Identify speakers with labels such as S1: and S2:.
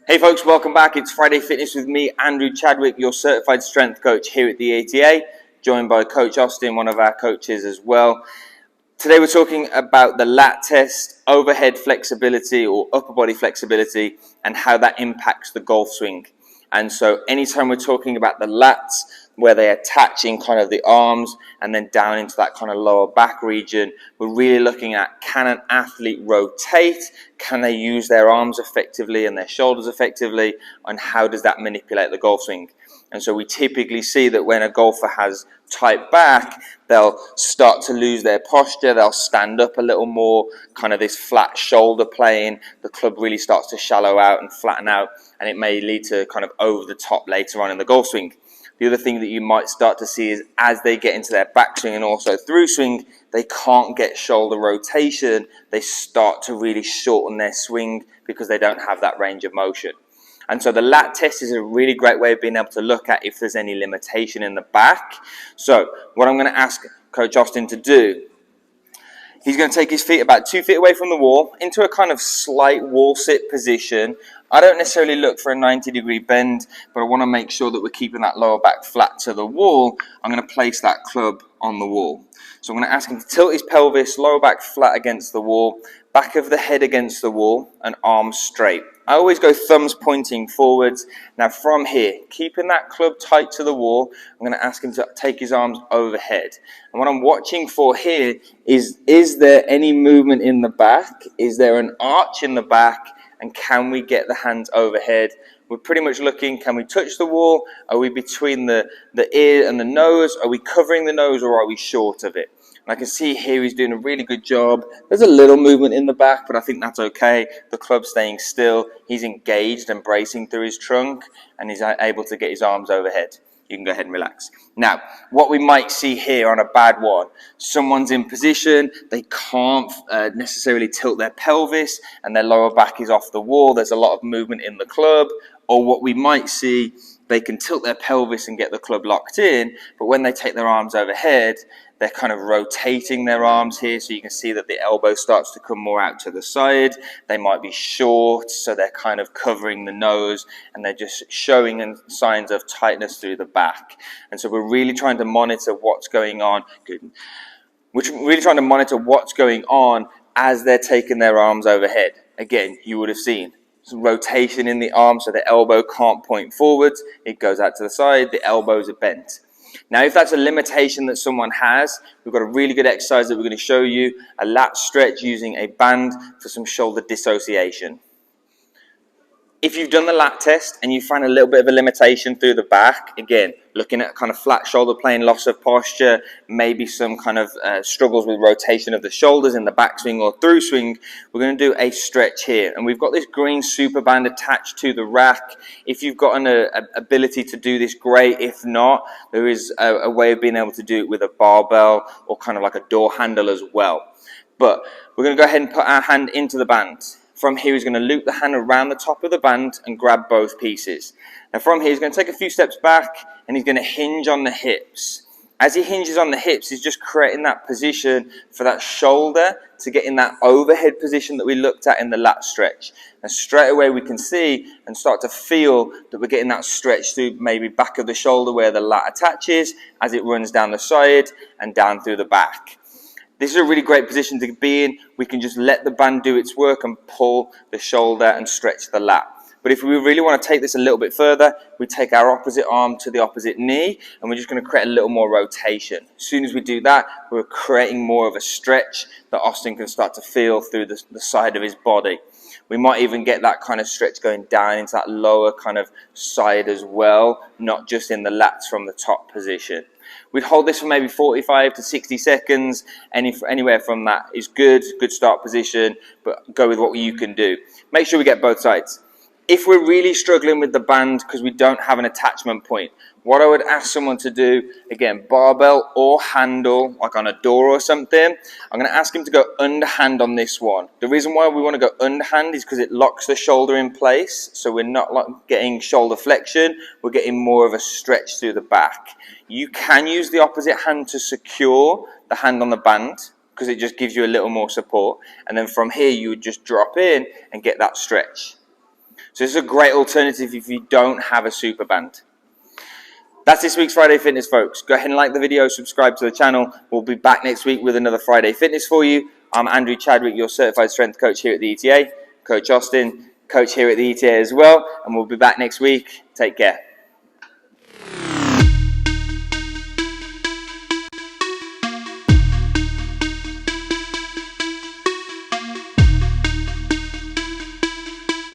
S1: Hey folks, welcome back. It's Friday Fitness with me, Andrew Chadwick, your certified strength coach here at the ATA, joined by Coach Austin, one of our coaches as well. Today we're talking about the lat test, overhead flexibility or upper body flexibility, and how that impacts the golf swing. And so anytime we're talking about the lats, where they attach in kind of the arms and then down into that kind of lower back region, we're really looking at, can an athlete rotate? Can they use their arms effectively and their shoulders effectively? And how does that manipulate the golf swing? And so we typically see that when a golfer has tight back, they'll start to lose their posture, they'll stand up a little more, kind of this flat shoulder plane, the club really starts to shallow out and flatten out, and it may lead to kind of over the top later on in the golf swing. The other thing that you might start to see is as they get into their backswing and also through swing, they can't get shoulder rotation, they start to really shorten their swing because they don't have that range of motion. And so the lat test is a really great way of being able to look at if there's any limitation in the back. So what I'm going to ask Coach Austin to do, he's going to take his feet about 2 feet away from the wall into a kind of slight wall sit position. I don't necessarily look for a 90-degree bend, but I want to make sure that we're keeping that lower back flat to the wall. I'm going to place that club on the wall. So I'm going to ask him to tilt his pelvis, lower back flat against the wall, back of the head against the wall, and arms straight. I always go thumbs pointing forwards. Now from here, keeping that club tight to the wall, I'm going to ask him to take his arms overhead. And what I'm watching for here is there any movement in the back? Is there an arch in the back? And can we get the hands overhead? We're pretty much looking, can we touch the wall? Are we between the ear and the nose? Are we covering the nose, or are we short of it? And I can see here he's doing a really good job. There's a little movement in the back, but I think that's okay. The club's staying still. He's engaged and bracing through his trunk, and he's able to get his arms overhead. You can go ahead and relax. Now, what we might see here on a bad one, someone's in position, they can't necessarily tilt their pelvis and their lower back is off the wall, there's a lot of movement in the club, or what we might see, they can tilt their pelvis and get the club locked in, but when they take their arms overhead, they're kind of rotating their arms here, so you can see that the elbow starts to come more out to the side. They might be short, so they're kind of covering the nose, and they're just showing signs of tightness through the back. And so we're really trying to monitor what's going on. Good. We're really trying to monitor what's going on as they're taking their arms overhead. Again, you would have seen some rotation in the arm, so the elbow can't point forwards. It goes out to the side. The elbows are bent. Now, if that's a limitation that someone has, we've got a really good exercise that we're going to show you, a lat stretch using a band for some shoulder dissociation. If you've done the lat test and you find a little bit of a limitation through the back, again, looking at kind of flat shoulder plane, loss of posture, maybe some kind of struggles with rotation of the shoulders in the backswing or through swing, we're going to do a stretch here. And we've got this green super band attached to the rack. If you've got an ability to do this, great. If not, there is a way of being able to do it with a barbell or kind of like a door handle as well. But we're going to go ahead and put our hand into the band. From here, he's going to loop the hand around the top of the band and grab both pieces. Now from here, he's going to take a few steps back and he's going to hinge on the hips. As he hinges on the hips, he's just creating that position for that shoulder to get in that overhead position that we looked at in the lat stretch. And straight away we can see and start to feel that we're getting that stretch through maybe back of the shoulder where the lat attaches as it runs down the side and down through the back. This is a really great position to be in. We can just let the band do its work and pull the shoulder and stretch the lat. But if we really want to take this a little bit further, we take our opposite arm to the opposite knee and we're just going to create a little more rotation. As soon as we do that, we're creating more of a stretch that Austin can start to feel through the side of his body. We might even get that kind of stretch going down into that lower kind of side as well, not just in the lats from the top position. We'd hold this for maybe 45 to 60 seconds. Anywhere from that is good start position, but go with what you can do. Make sure we get both sides. If we're really struggling with the band because we don't have an attachment point, what I would ask someone to do, again, barbell or handle, like on a door or something, I'm going to ask him to go underhand on this one. The reason why we want to go underhand is because it locks the shoulder in place, so we're not like getting shoulder flexion, we're getting more of a stretch through the back. You can use the opposite hand to secure the hand on the band, because it just gives you a little more support, and then from here you would just drop in and get that stretch. So this is a great alternative if you don't have a super band. That's this week's Friday Fitness, folks. Go ahead and like the video, subscribe to the channel. We'll be back next week with another Friday Fitness for you. I'm Andrew Chadwick, your certified strength coach here at the ETA. Coach Austin, coach here at the ETA as well. And we'll be back next week. Take care.